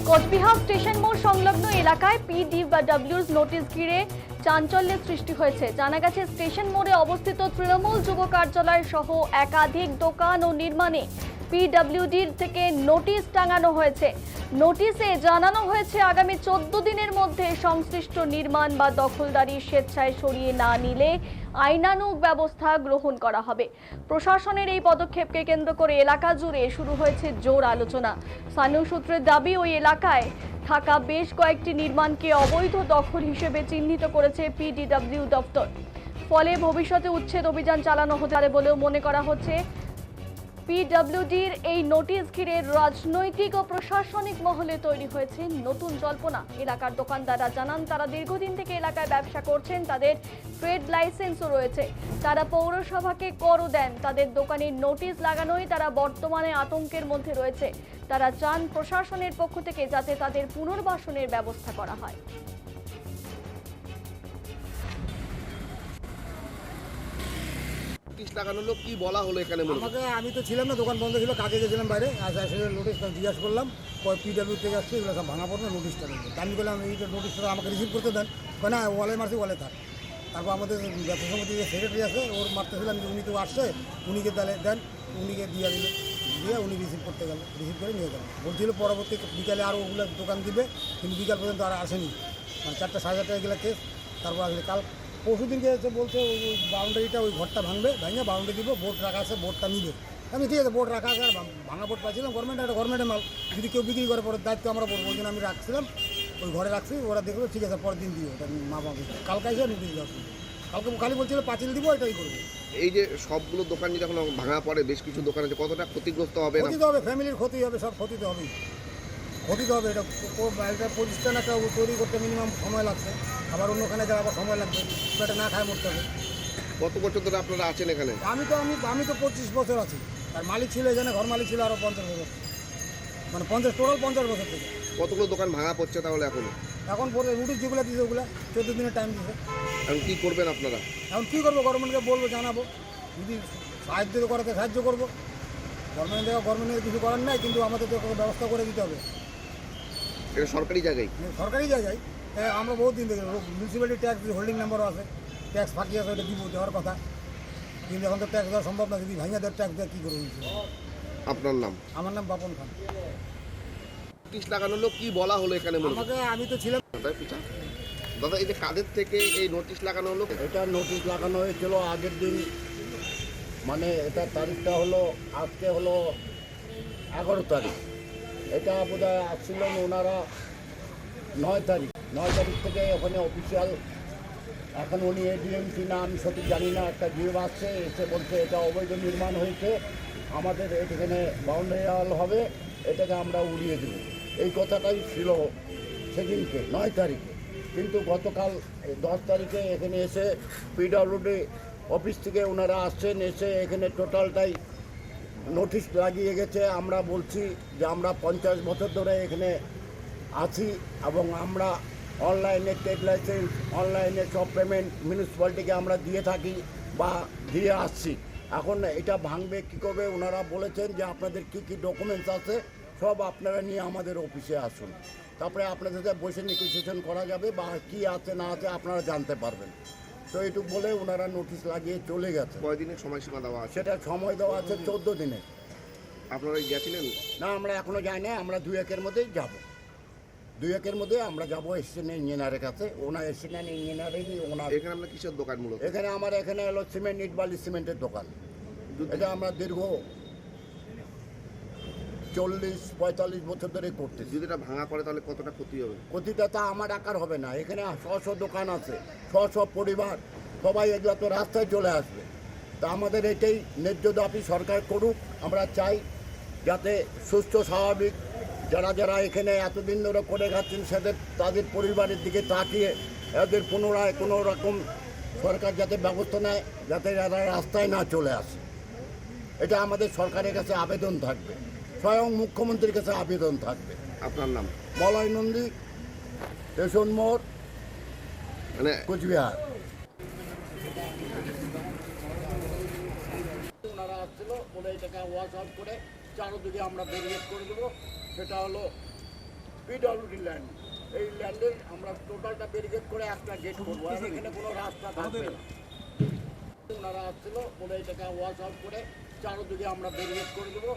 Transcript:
Cooch Behar station মোড় সংলগ্ন এলাকায় পিডিডব্লিউর নোটিশ ঘিরে চাঞ্চল্যের সৃষ্টি হয়েছে। জানা গেছে, স্টেশন মোড়ে অবস্থিত তৃণমূল যুব কার্যালয় সহ একাধিক দোকান ও নির্মাণে পিডব্লিউডির থেকে নোটিশ টাঙানো হয়েছে। নোটিশে জানানো হয়েছে, আগামী 14 দিনের মধ্যে সংশ্লিষ্ট নির্মাণ বা দখলদারি স্বেচ্ছায় সরিয়ে না নিলে আইনানুগ ব্যবস্থা গ্রহণ করা হবে। প্রশাসনের এই পদক্ষেপকে কেন্দ্র করে এলাকা জুড়ে শুরু হয়েছে জোর আলোচনা। স্থানীয় সূত্রের দাবি, ওই এলাকায় থাকা বেশ কয়েকটি নির্মাণকে অবৈধ দখল হিসেবে চিহ্নিত করেছে পিডিডব্লিউ দপ্তর। ফলে ভবিষ্যতে উচ্ছেদ অভিযান চালানো হতে পারে বলেও মনে করা হচ্ছে। পিডব্লিউডির এই নোটিশ ঘিরে রাজনৈতিক ও প্রশাসনিক মহলে তৈরি হয়েছে নতুন জল্পনা। এলাকার দোকানদাররা জানান, তারা দীর্ঘদিন থেকে এলাকায় ব্যবসা করছেন, তাদের ট্রেড লাইসেন্সও রয়েছে, তারা পৌরসভাকে করও দেন। তাদের দোকানে নোটিশ লাগানোই তারা বর্তমানে আতঙ্কের মধ্যে রয়েছে। তারা চান প্রশাসনের পক্ষ থেকে যাতে তাদের পুনর্বাসনের ব্যবস্থা করা হয়। লাগানো হলো, কি বলা হলো এখানে? আমাকে, আমি তো ছিলাম না, দোকান বন্ধ ছিল, কাজে গেছিলাম বাইরে। নোটিশটা জিজ্ঞাসা করলাম, পিডব্লিউ থেকে আসছে, এগুলো সব ভাঙা পড়বে, নোটিশটা নেই। আমি বললাম, এইটা নোটিশটা আমাকে রিসিভ করতে দেন। না, ওয়ালে মারছি, ওয়ালে থাক। তারপর আমাদের ব্যবসা সমিতি যে সেক্রেটারি আছে, ওর মারতেছিলাম যে উনি তো আসছে, উনিকে তাহলে দেন, উনিকে দিয়ে দিল, দিয়ে উনি রিসিভ করতে গেল, রিসিভ করে নিয়ে গেলেন। বলছিল পরবর্তী বিকালে আরও ওগুলো দোকান দিবে, কিন্তু বিকাল পর্যন্ত আর আসেনি। মানে 4টা সাড়ে 4টায় গেলে কেস। তারপর আসলে কাল পরশু দিনকে এসে বলছে ওই বাউন্ডারিটা, ওই ঘরটা ভাঙবে, ভেঙে বাউন্ডারি দিব, বোর্ড রাখা আছে, বোর্ডটা নিবে। আমি ঠিক আছে, বোর্ড রাখা আছে, আর ভাঙা বোর্ড পাচ্ছিলাম, গভর্নমেন্টের মাল, যদি কেউ বিক্রি করে পরে দায়িত্ব আমরা পড়বো। ওই জন্য আমি রাখছিলাম, ওই ঘরে রাখছি। ওরা দেখলো, ঠিক আছে, পরের দিন দিও, ওটা মা বাবা কালকে এসে নোটিশ দেওয়া। কালকে খালি বলছিল পাঁচিল দিব, এটাই করবো। এই যে সবগুলো দোকান যদি এখন ভাঙা পড়ে, বেশ কিছু দোকান আছে, কতটা ক্ষতিগ্রস্ত হবে? ক্ষতি তো হবে, ফ্যামিলির ক্ষতি হবে, সব ক্ষতি তো হবেই, ক্ষতি তো হবে। এটা প্রতিষ্ঠান একটা তৈরি করতে মিনিমাম সময় লাগছে, আবার অন্যখানে যাওয়া আবার সময় লাগবে, এটা না খায় মরতে হবে। কত বছর ধরে আপনারা আছেন এখানে? আমি তো 25 বছর আছি। আর মালিক ছিল এখানে, ঘর মালিক ছিল আরও 50 বছর, মানে 50 বছর থেকে। কতগুলো দোকান ভাঙা পড়ছে তাহলে এখন পরে নোটিশ যেগুলো দিয়েছে, ওগুলো 14 দিনের টাইম দিয়েছে। এখন কী করবেন আপনারা? এখন কী করবো, গভর্নমেন্টকে বলবো, জানাবো, যদি সাহায্য করাতে সাহায্য করবো। গভর্নমেন্টের কিছু করার নাই, কিন্তু আমাদের তো ব্যবস্থা করে দিতে হবে। এটা সরকারি জায়গায়? সরকারি জায়গায়। আমরা বহুত দিন থেকে মিউনিসিপ্যালিটি ট্যাক্স হোল্ডিং নাম্বারও আছে, ট্যাক্স ফাঁকি আছে, ওটা দিব, দেওয়ার কথা। কিন্তু এখন তো ট্যাক্স দেওয়া সম্ভব না, যদি ভাঙিয়ে দেওয়ার ট্যাক্স দেওয়া কী করে? আপনার নাম? আমার নাম বাপন খান। নোটিশ লাগানো হলো, কি বলা হলো এখানে? আমাকে, আমি তো ছিলাম। দাদা, এই যে কাদের থেকে এই নোটিশ লাগানো হলো? এটা নোটিশ লাগানো হয়েছিল আগের দিন, মানে এটা তারিখটা হলো, আজকে হলো 11 তারিখ। এটা বোধহয় আসছিলেন ওনারা 9 তারিখ থেকে ওখানে অফিসিয়াল। এখন উনি এডিএমসি না, আমি সঠিক জানি না, একটা জিও আসছে, এসে বলছে এটা অবৈধ নির্মাণ হয়েছে, আমাদের এখানে বাউন্ডারি ওয়াল হবে, এটাকে আমরা উড়িয়ে দেব। এই কথাটাই ছিল সেদিনকে 9 তারিখে। কিন্তু গতকাল 10 তারিখে এখানে এসে পিডব্লিউডি অফিস থেকে ওনারা আসছেন, এসে এখানে টোটালটাই নোটিশ লাগিয়ে গেছে। আমরা বলছি যে আমরা 50 বছর ধরে এখানে আছি, এবং আমরা অনলাইনে ট্রেড লাইসেন্স, অনলাইনে সব পেমেন্ট মিউনিসিপ্যালিটিকে আমরা দিয়ে থাকি বা দিয়ে আসছি। এখন এটা ভাঙবে কী করবে? ওনারা বলেছেন যে আপনাদের কী কী ডকুমেন্টস আছে সব আপনারা নিয়ে আমাদের অফিসে আসুন, তারপরে আপনাদের সাথে বসে নেগোসিয়েশন করা যাবে, বা কী আছে না আছে আপনারা জানতে পারবেন। তো এইটুকু বলে ওনারা নোটিশ লাগিয়ে চলে গেছে। কয়দিনের সময়সীমা দেওয়া আছে? সেটা সময় দেওয়া আছে 14 দিনের। আপনারা গেছিলেন? না, আমরা এখনও যাই না, আমরা 2-1 মধ্যেই যাব। 2-1 মধ্যে আমরা যাবো এসিস্ট্যান্ট ইঞ্জিনিয়ারের কাছে। ওনার এসিস্ট্যান্ট ইঞ্জিনিয়ারেরই ওনার। এখানে আপনার কিসের দোকান মূলত? এখানে আমার এখানে হলো সিমেন্ট, ইট বালি সিমেন্টের দোকান। এটা আমরা দীর্ঘ 40-45 বছর ধরে করতেছি। যদি এটা ভাঙা পড়ে তাহলে কতটা ক্ষতি হবে? ক্ষতিটা তা আমার আকার হবে না, এখানে 100 দোকান আছে, 100 পরিবার, সবাই এগুলো তো রাস্তায় চলে আসবে। তা আমাদের এটাই ন্যায্য দাবি, সরকার করুক। আমরা চাই যাতে সুস্থ স্বাভাবিক যারা এখানে এতদিন ধরে করে খাচ্ছেন, তাদের পরিবারের দিকে তাকিয়ে এদের পুনরায় কোনো রকম সরকার যাতে ব্যবস্থা নেয়, যাতে এরা রাস্তায় না চলে আসে। এটা আমাদের সরকারের কাছে আবেদন থাকবে, স্বয়ং মুখ্যমন্ত্রীর কাছে আবেদন থাকবে। আপনার নাম? মলয় নন্দী, স্টেশন মোড়, মানে কোচবিহার। ওনারা আসছিল, বলে এটাকে ওয়াশ আউট করে চারোদিকে আমরা ব্যারিকেড করে দেবো। সেটা হলো পিডব্লিউডি ল্যান্ড। এই ল্যান্ডের আমরা টোটালটা ব্যারিকেড করে একটা গেট করবো, আর এখানে কোনো রাস্তা থাকবে না। ওনারা আসছিল, বলে এটাকে ওয়াশ আউট করে চারোদিকে আমরা ব্যারিকেড করে দেবো।